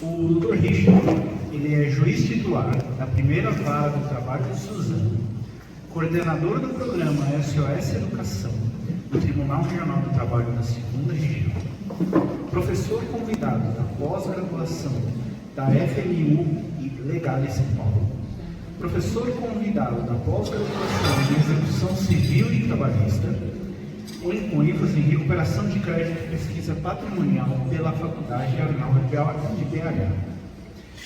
O Dr. Richard, ele é juiz titular da primeira vara do trabalho de Suzano, coordenador do programa SOS Educação do Tribunal Regional do Trabalho da Segunda Região, professor convidado da pós-graduação da FMU e Legale São Paulo, professor convidado da pós-graduação em Execução Civil e Trabalhista, com ênfase em recuperação de crédito e pesquisa patrimonial pela Faculdade Aeronáutica de BH.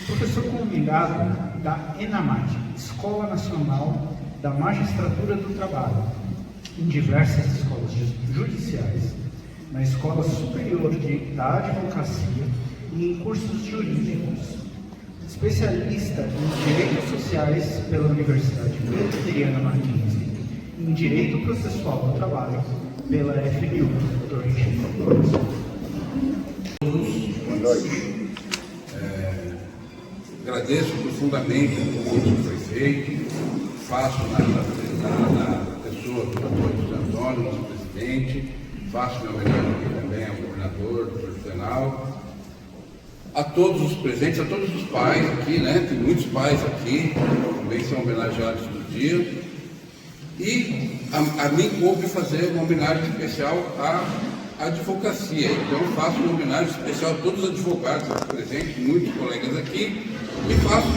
Professor convidado da ENAMAT, Escola Nacional da Magistratura do Trabalho, em diversas escolas judiciais, na Escola Superior da Advocacia e em cursos jurídicos. Especialista em Direitos Sociais pela Universidade Presbiteriana Mackenzie, em Direito Processual do Trabalho pela FMU. Dr. Richard, por favor. Boa noite. Agradeço profundamente o convite que foi feito. Faço na pessoa do Dr. José Antônio, nosso presidente. Faço meu homenagem aqui também ao governador, ao profissional, a todos os presentes, a todos os pais aqui, né? Tem muitos pais aqui, também são homenageados do dia. E a mim coube fazer uma homenagem especial à advocacia. Então eu faço uma homenagem especial a todos os advogados aqui presentes, muitos colegas aqui, e faço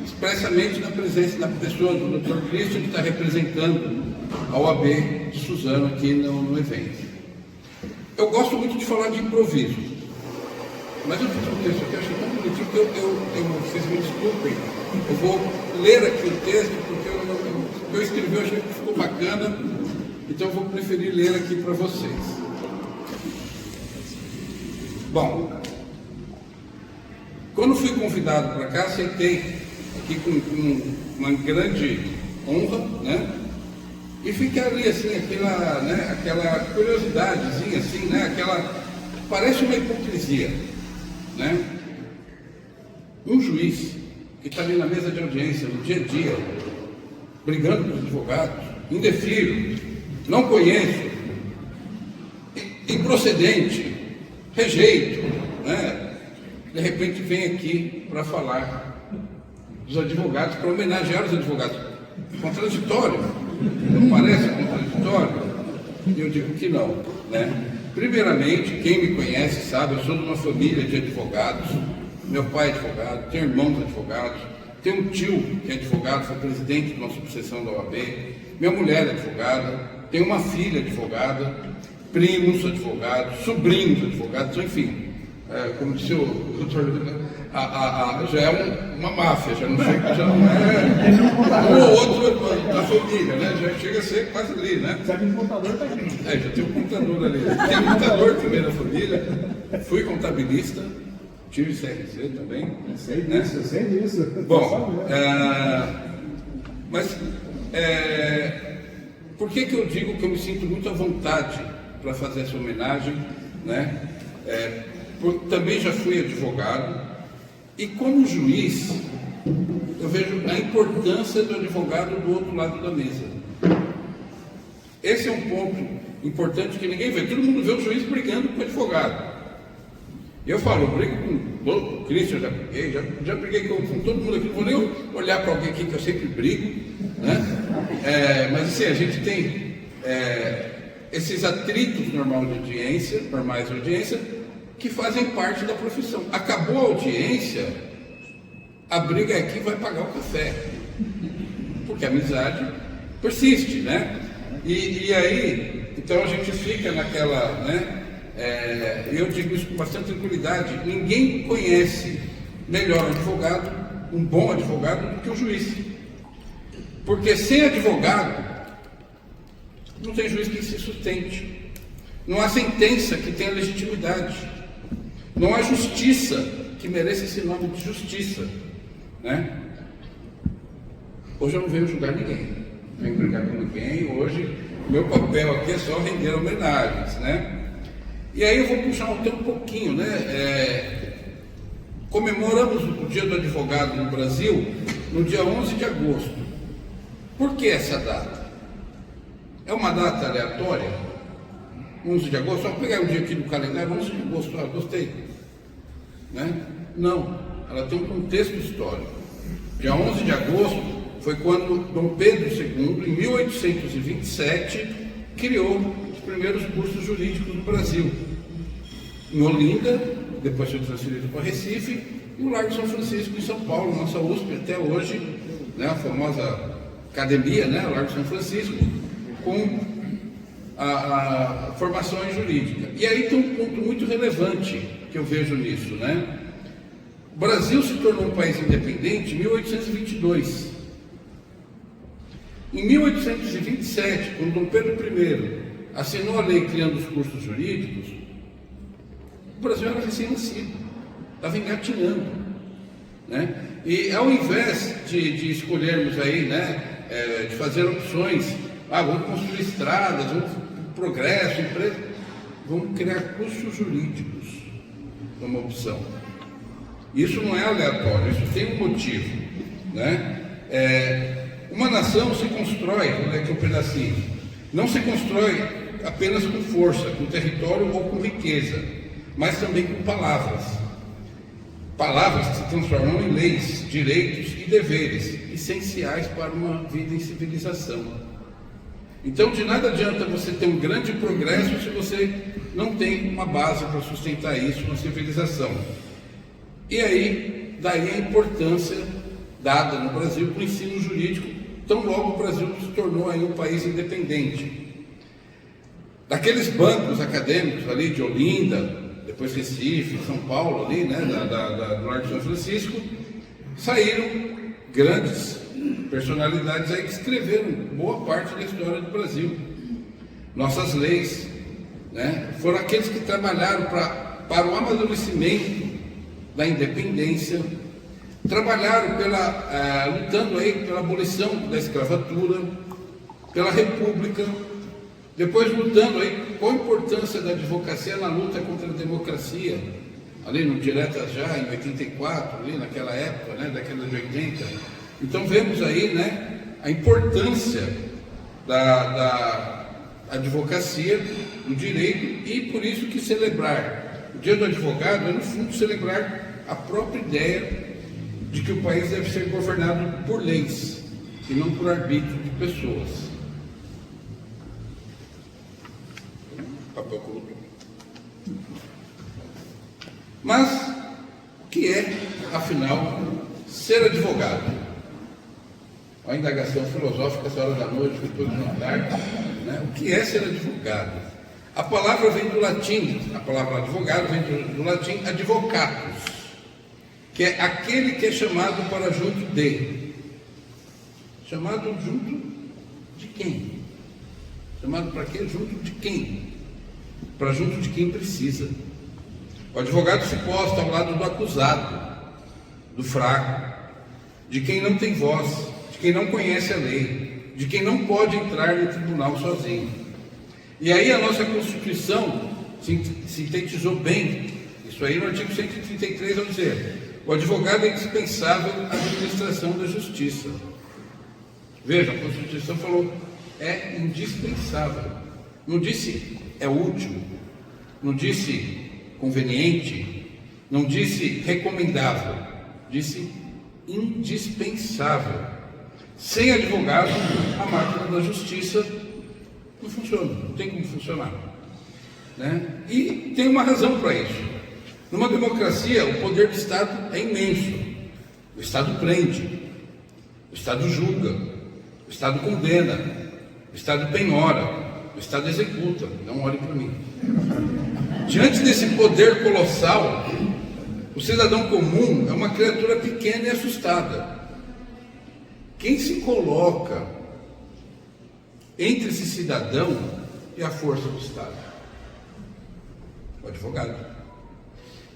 expressamente na presença da pessoa do Dr. Christian, que está representando a OAB de Suzano aqui no evento. Eu gosto muito de falar de improviso, mas eu fiz um texto aqui, eu achei tão bonitinho que vocês me desculpem. Eu vou ler aqui o texto, porque eu escrevi, eu achei que ficou bacana, então eu vou preferir ler aqui para vocês. Bom, quando fui convidado para cá, aceitei aqui com uma grande honra, né? E fica ali assim, aquela curiosidadezinha, assim, né? Parece uma hipocrisia, né? Um juiz que está ali na mesa de audiência, no dia a dia, brigando com os advogados, indefiro, não conheço, improcedente, rejeito, né? De repente vem aqui para falar dos advogados, para homenagear os advogados. Contraditório? Não parece contraditório? E eu digo que não, né? Primeiramente, quem me conhece sabe, eu sou de uma família de advogados. Meu pai é advogado, tenho irmãos advogados, tenho um tio que é advogado, foi presidente de uma subseção da OAB, minha mulher é advogada, tenho uma filha advogada, primos advogados, sobrinhos advogados, enfim, como disse o doutor, já é uma máfia, já não é um ou outro da família, né? Já chega a ser quase ali, né? Já tem um contador também. Já tem um contador ali. Tem um contador também na família, fui contabilista, tive CRC também. Eu sei disso. Bom, mas por que eu digo que eu me sinto muito à vontade para fazer essa homenagem, né? Também já fui advogado e como juiz eu vejo a importância do advogado do outro lado da mesa. Esse é um ponto importante que ninguém vê. Todo mundo vê o juiz brigando com o advogado. Eu falo, eu brigo com o Christian, já briguei com todo mundo aqui, não vou nem olhar para alguém aqui que eu sempre brigo, né? Mas assim, a gente tem esses atritos normais de audiência, que fazem parte da profissão. Acabou a audiência, a briga é quem vai pagar o café, porque a amizade persiste, né? E aí, então a gente fica naquela, né? Eu digo isso com bastante tranquilidade, ninguém conhece melhor um bom advogado do que o juiz, porque sem advogado não tem juiz que se sustente, não há sentença que tenha legitimidade, não há justiça que mereça esse nome de justiça, né? Hoje eu não venho julgar ninguém, não venho brigar com ninguém. Hoje meu papel aqui é só render homenagens, né? E aí eu vou puxar até um pouquinho, né? Comemoramos o Dia do Advogado no Brasil no dia 11 de agosto. Por que essa data? É uma data aleatória? 11 de agosto, só pegar o dia aqui do calendário, 11 de agosto, gostei, né? Não. ela tem um contexto histórico. Dia 11 de agosto foi quando Dom Pedro II, em 1827, criou os primeiros cursos jurídicos no Brasil. Em Olinda, depois foi transferido para Recife, e o Largo São Francisco, em São Paulo, nossa USP, até hoje, né, a famosa academia, né, o Largo São Francisco, com a formação em jurídica. E aí tem um ponto muito relevante que eu vejo nisso, né? O Brasil se tornou um país independente em 1822. Em 1827, quando Dom Pedro I assinou a lei criando os cursos jurídicos, o Brasil era recém-nascido, estava engatinhando, né? E ao invés de escolhermos aí, né, de fazer opções, vamos construir estradas, vamos progresso, empresa, vamos criar cursos jurídicos como opção. Isso não é aleatório, isso tem um motivo, né? Uma nação se constrói, vou ler aqui um pedacinho, não se constrói apenas com força, com território ou com riqueza, mas também com palavras. Palavras que se transformam em leis, direitos e deveres, essenciais para uma vida em civilização. Então, de nada adianta você ter um grande progresso se você não tem uma base para sustentar isso na civilização. E aí, daí a importância dada no Brasil para o ensino jurídico, tão logo o Brasil se tornou aí um país independente. Daqueles bancos acadêmicos ali de Olinda, depois Recife, São Paulo, ali, né, do Largo de São Francisco, saíram grandes personalidades aí que escreveram boa parte da história do Brasil. Nossas leis, né, foram aqueles que trabalharam para o amadurecimento da independência, trabalharam lutando aí pela abolição da escravatura, pela república, depois lutando aí com a importância da advocacia na luta contra a democracia, ali no Diretas Já, em 84, ali naquela época, né, década de 80. Então vemos aí, né, a importância da advocacia, do direito, e por isso que celebrar o Dia do Advogado é, no fundo, celebrar a própria ideia de que o país deve ser governado por leis e não por arbítrio de pessoas. Papel colocou. Mas o que é, afinal, ser advogado? A indagação filosófica essa hora da noite, depois do jantar, né? O que é ser advogado? A palavra vem do latim, a palavra advogado vem do latim advocatus, que é aquele que é chamado para junto de. Chamado junto de quem? Chamado para quê? Junto de quem? Para junto de quem precisa. O advogado se posta ao lado do acusado, do fraco, de quem não tem voz, de quem não conhece a lei, de quem não pode entrar no tribunal sozinho. E aí a nossa Constituição sintetizou bem isso aí no artigo 133, ao dizer: o advogado é indispensável à administração da justiça. Veja, a Constituição falou, é indispensável. Não disse é útil, não disse conveniente, não disse recomendável, disse indispensável. Sem advogado, a máquina da justiça não funciona, não tem como funcionar, né? E tem uma razão para isso. Numa democracia, o poder do Estado é imenso. O Estado prende, o Estado julga, o Estado condena, o Estado penhora, o Estado executa. Não olhe para mim. Diante desse poder colossal, o cidadão comum é uma criatura pequena e assustada. Quem se coloca entre esse cidadão e a força do Estado? O advogado.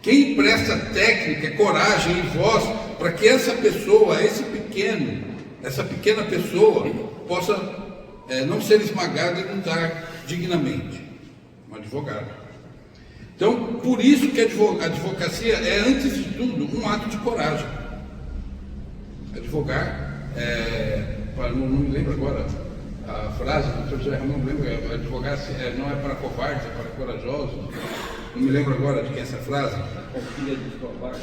Quem empresta técnica, coragem e voz para que essa pessoa, essa pequena pessoa, possa não ser esmagada e lutar dignamente? Um advogado. Então, por isso que a advocacia é, antes de tudo, um ato de coragem. Advogar, não me lembro agora a frase do Dr. José Ramon, não lembro, advogar não é para covardes, é para corajosos. Não me lembro agora de quem é essa frase. Confia dos covardes.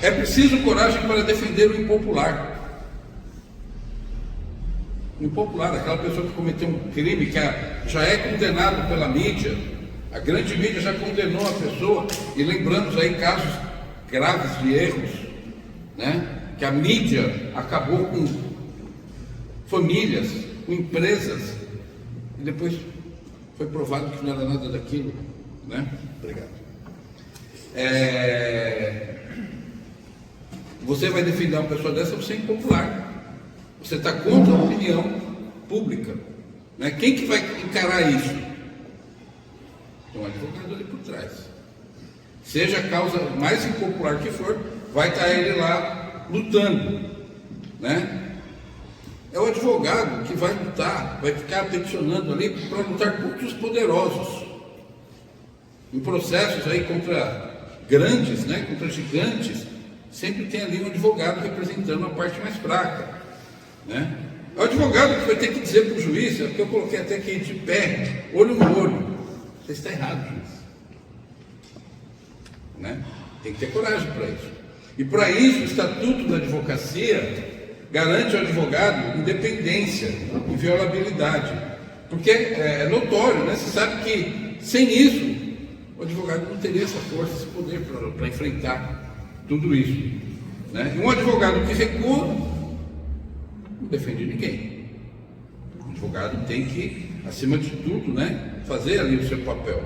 É preciso coragem para defender o impopular. O impopular, aquela pessoa que cometeu um crime que já é condenado pela mídia, a grande mídia já condenou a pessoa, e lembramos aí casos graves de erros, né? Que a mídia acabou com famílias, com empresas, e depois foi provado que não era nada daquilo, né? Obrigado. Você vai defender uma pessoa dessa, você é impopular. Você está contra a opinião pública, né? Quem que vai encarar isso? Tem um advogado ali por trás. Seja a causa mais impopular que for, vai estar ele lá lutando, né? É o advogado que vai lutar, vai ficar peticionando ali para lutar contra os poderosos. Em processos aí contra grandes, né? Contra gigantes, sempre tem ali um advogado representando a parte mais fraca, né? É o advogado que vai ter que dizer para o juiz, é porque eu coloquei até aqui de pé, olho no olho: você está errado, juiz, né? Tem que ter coragem para isso. E para isso o Estatuto da Advocacia garante ao advogado independência e inviolabilidade, porque é notório, né? Você sabe que sem isso o advogado não teria essa força, esse poder para enfrentar tudo isso, né? E um advogado que recua não defende ninguém. O advogado tem que, acima de tudo, né, fazer ali o seu papel.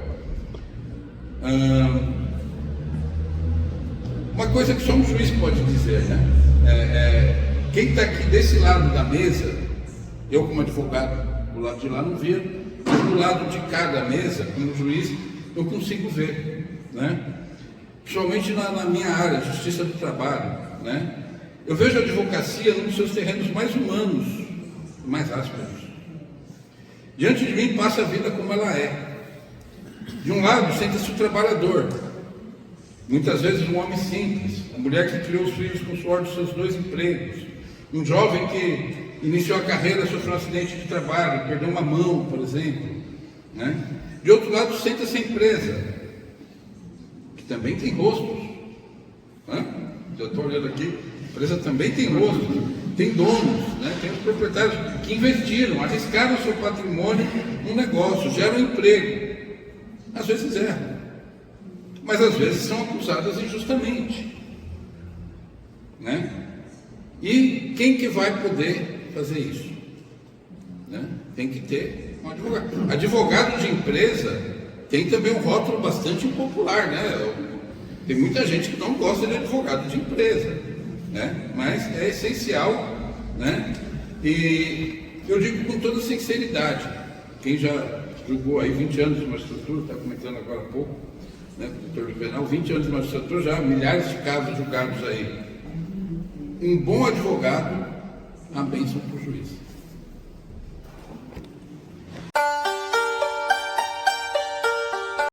Uma coisa que só um juiz pode dizer, né? Quem está aqui desse lado da mesa, eu como advogado do lado de lá não via, mas do lado de cada mesa, como juiz, eu consigo ver, né? Principalmente na minha área, justiça do trabalho, né? Eu vejo a advocacia num dos seus terrenos mais humanos, mais ásperos. Diante de mim passa a vida como ela é. De um lado senta-se o trabalhador, muitas vezes um homem simples, a mulher que criou os filhos com o suor dos seus 2 empregos, um jovem que iniciou a carreira, sofreu um acidente de trabalho, perdeu uma mão, por exemplo, né? De outro lado senta-se a empresa, que também tem rostos, né? Eu estou olhando aqui, a empresa também tem rostos, tem donos, né? Tem os proprietários que investiram, arriscaram seu patrimônio num negócio, geram emprego. Às vezes erram, mas às vezes são acusadas injustamente, né? E quem que vai poder fazer isso, né? Tem que ter um advogado. Advogado de empresa tem também um rótulo bastante impopular, né? Tem muita gente que não gosta de advogado de empresa, né? Mas é essencial, né? E eu digo com toda sinceridade, quem já julgou aí 20 anos de magistratura, está comentando agora há pouco, né, doutor Juvenal, 20 anos de magistratura, já milhares de casos julgados aí. Um bom advogado, a bênção para o juiz.